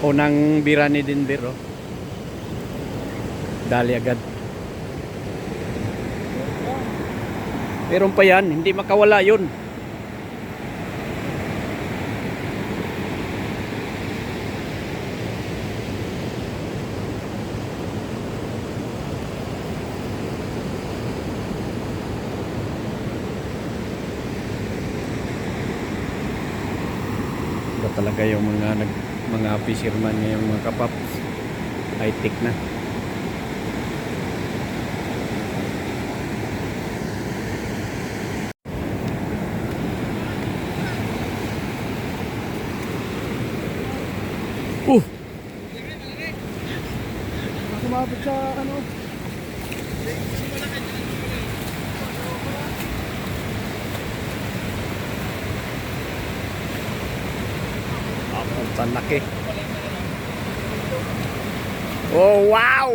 Unang bira ni Denver, oh. Dali agad. Meron pa yan, hindi makawala yun. Iba talaga yung mga fisherman ngayong mga kapaps. High-tech na. Sumabot sa ano. Ang laki. Oh, wow!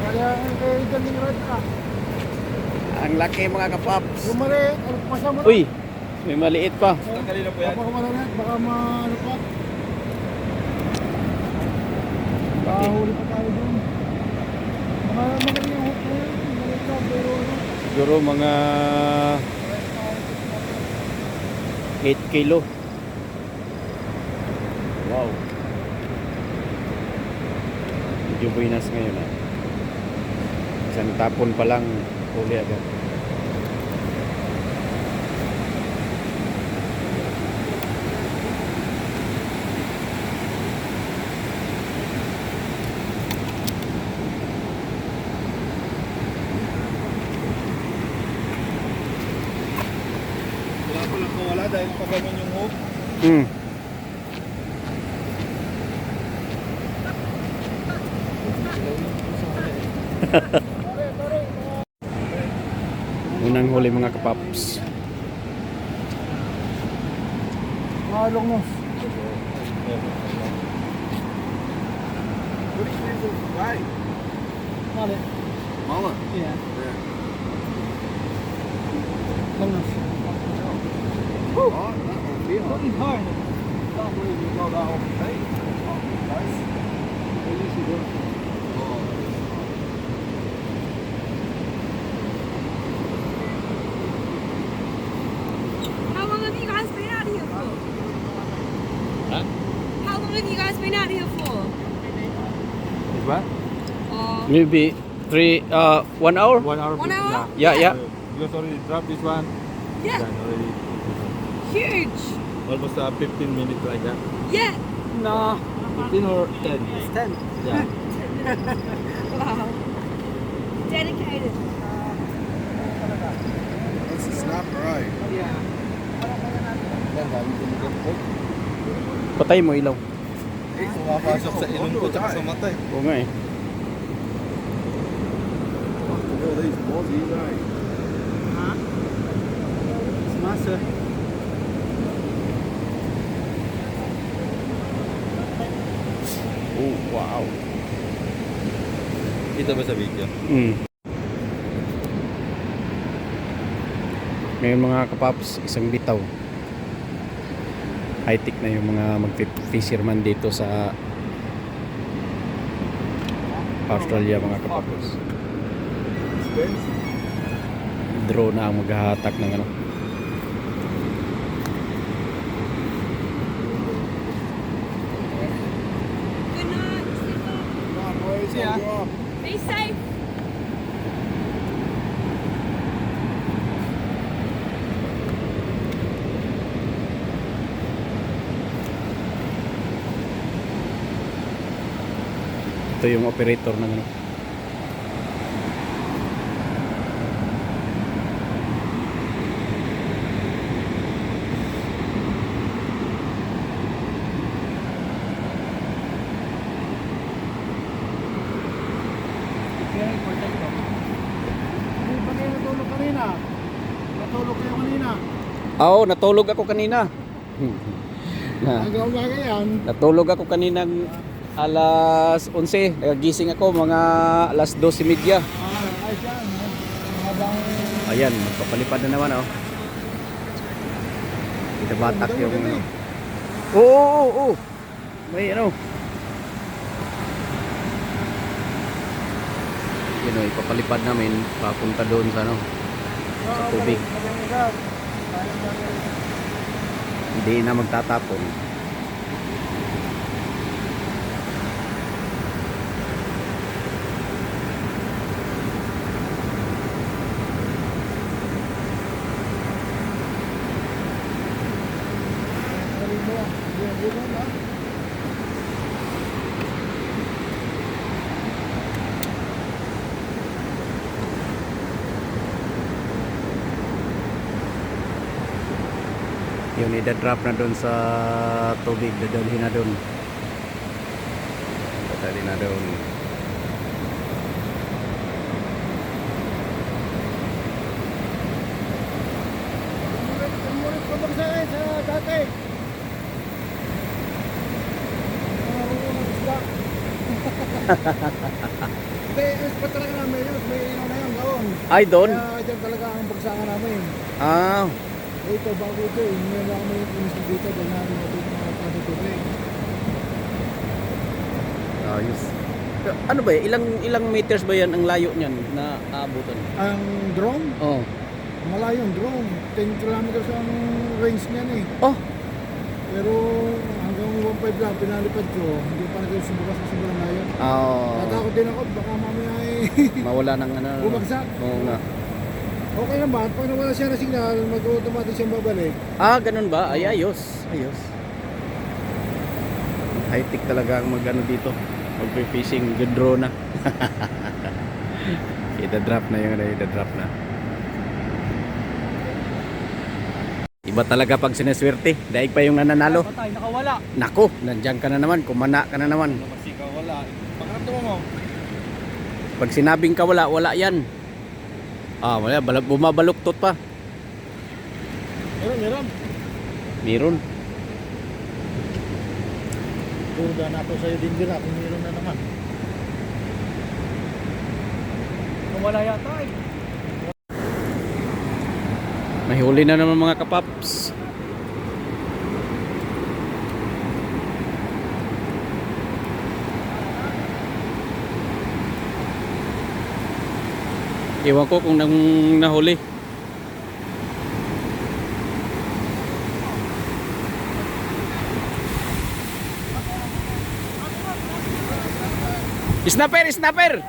Kaya kay Daling Rod ka. Ang laki mga kapaps. Lumari, alpasa mo. Uy, may maliit pa. Kanina po yan. Baka malalat, baka maano pa. Huli pa tayo doon. Baka magaling yung hook na yun. Magaling ka, pero ano. Siguro mga 8 kilo. Wow. Medyo buinas ngayon, ah. Isang tapon pa lang huli agad. Wala ko lang mawala dahil paganon yung hook. Unang huli mga kapaps. Malong mo. Right. Mali. Mama. Yeah. Langos. Oh, that will be hard. It's hard. Can't believe you got that off the tape. Oh, nice. At least you do. Oh. How long have you guys been out here for? Huh? How long have you guys been out here for? Is what? Oh, Maybe 1 hour? 1 hour. 1 hour? Yeah. You guys already dropped this one. yeah, Done already. huge. Almost 15 minutes like that. Yeah. No. 15 or 10? It's 10. Yeah. Wow. Dedicated. That's a snap, right? Yeah. Patay mo ilaw. Pumapasok sa ilong ko tsaka sa mata eh. Oo nga eh. Oh, these mozzies, right? Masa. Oh, wow. Kita ba sa video? Ngayon mga kapaps, isang bitaw. High-tech na yung mga mag-fisherman dito sa Australia mga kapaps. Drone na ang maghahatak ng ano. Good night. Yeah. Be safe. Ito yung operator ng ano. Kaya important ko. Hindi ba kayo natulog kanina? Natulog kayo kanina? Oo, natulog ako kanina. Hanggang umaga yan. Natulog ako kaninang alas 11. Nagagising ako mga alas 12:30. Ayos yan. Habang Ayan, magpapalipad na naman oh. Ito batak yung ano. Oo, oo, oo. May ano. Yun o, ipapalipad namin papunta doon sa ano, sa tubig. Hindi na magtatapon. Yun, ida-drop na doon sa tubig, dadalhin na doon. Dadalhin na doon. Umulit pa ba sa akin sa dati? Marunong ng isda. Hindi, ispa talaga namin yun. May ino na yun, doon. Ay, doon? Kaya dyan talaga ang bagsakan namin. Ah, Ito, bago ito eh. Hindi na kami yung pumisip dito. Dahil namin ito yung mga patutuloy. ayos. Ano ba yan? Ilang meters ba yan ang layo niyan na aabutan? Ang drone, Oh. malayo yung drone. 10 kilometers ang range niyan eh. Oh, Pero hanggang 1.5 lang, pinalipad ko. Hindi pa natin subukas sa sobrang layo. oh. Tatakot din ako, baka mamaya eh. Mawala ng ano. Bumagsak. Oo nga. Okay naman, pag nawala siya ng signal, mag-automatic siyang babalik. Ah, ganun ba? Ay, ayos. Ayos. High-tech talaga ang mag-ano dito. Mag-fishing, good drone na. Ida-drop na yung ida-drop na. Iba talaga pag sineswerte. Daig pa yung nananalo. Patay, nakawala. Nako, nandiyan ka na naman. Kumana ka na naman. Kasi ka wala. Pakaramdaman mo. Pag sinabing ka wala, wala yan. Ah, wala. Bumabaluktot pa. Meron. Meron. Duda na ako sa'yo din dira kung meron na naman. Nawala yata eh. May huli na naman mga kapaps. Iwan ko kung nang nahuli. Snapper! Snapper!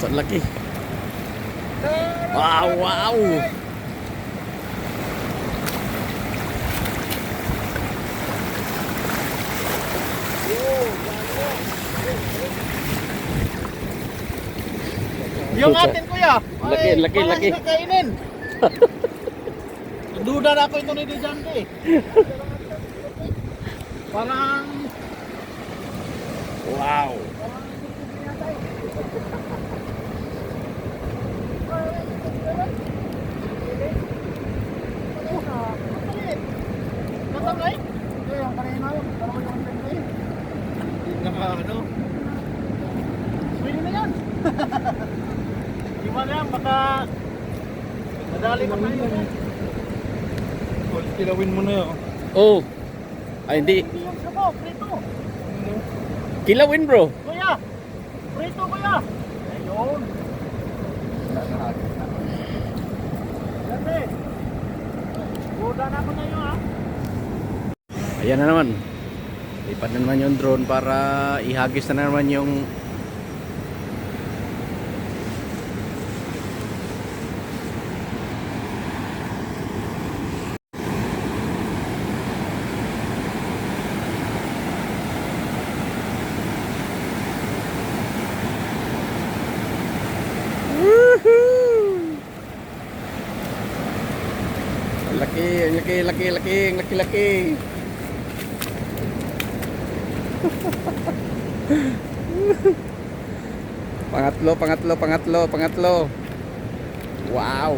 Saan laki? Wow! Wow! Yung atin kuya! Laki, laki, parang laki. kainin! Duda na ako ito ni Dijante. Parang... Wow! Nakakay? Hindi, yung kanina yun. Parang may yung kanina yun. Naka ano? Pwede na yan. Di ba na yan? Baka... Madali pa tayo yan. Kilawin mo na yun. Oh! Ay, hindi. Hindi yung sabo, prito. Kilawin bro. Kuya! Prito kuya! Ayun. Dati. Duda na ako na yun ha. Ayan na naman. Lipad na naman yung drone para ihagis na naman yung laki. Pangatlo. Wow.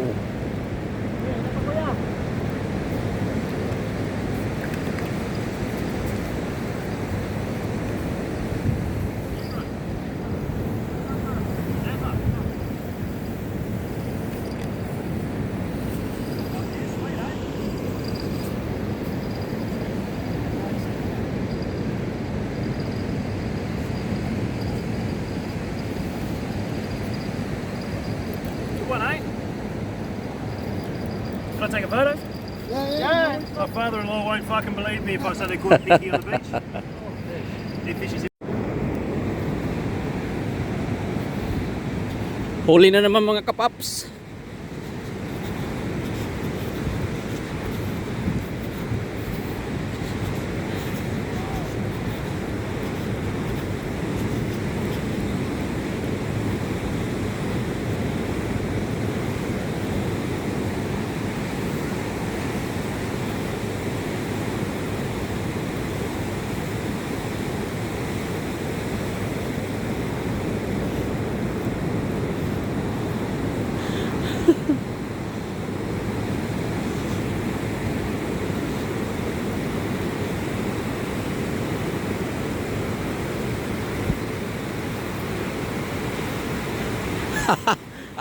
father-in-law won't fucking believe me if I say they caught Pinky on the beach. Their fish is Huli na naman mga kapaps.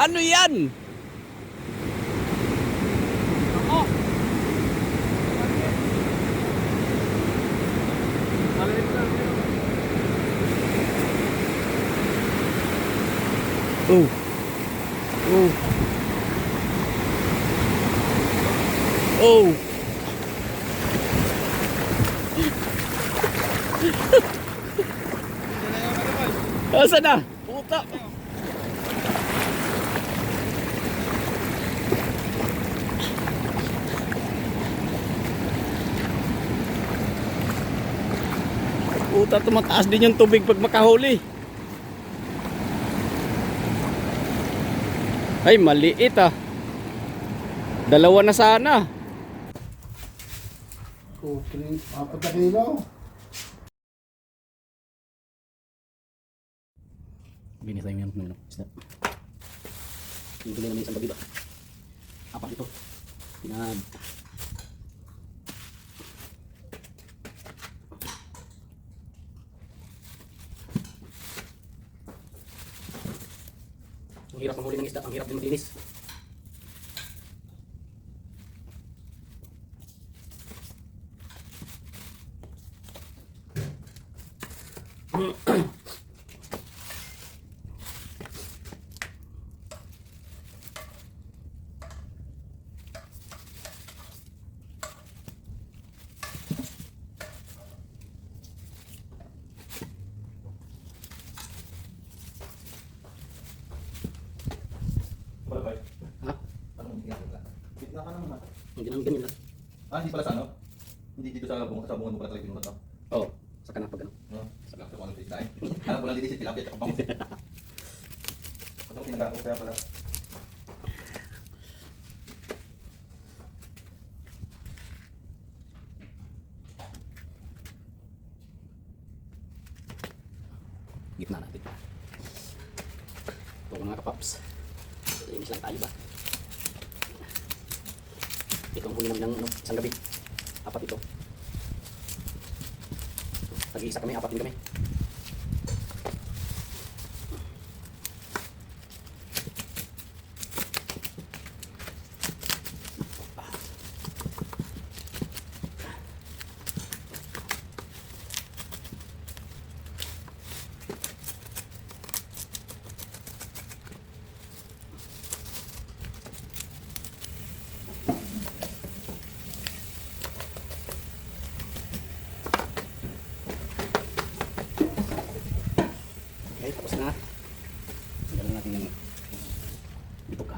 Ano yan? Oh. Oh. Oh. Asan na? Puta. Puta, tumataas din yung tubig pag makahuli. Ay, maliit ah. Dalawa na sana. 2, 3, 4 na kilo. Binis tayo yung isda. Yung tuloy namin isang gabi ba? Apat ito. Pinag... Ang hirap manghuli ng isda, ang hirap din maglinis. Ha? Anong ginagawa? Gitna ka naman. Hindi naman ganyan lang. Hindi pala sa ano? Hindi dito sa bunga mo pala talaga pinunod, no? Oo, saka na pag ano. No? Sa kung ano sa isdain. Alam ko lang dito si tilapia at kapang. Anong pinagawa ko kaya pala? Gitna natin. Ito mga kapaps. Linis lang tayo ba? Ito ang huli namin ng isang gabi. Apat ito. Tag-iisa kami, apat din kami. Okay, tapos na. Tanggalan natin ng ito ka.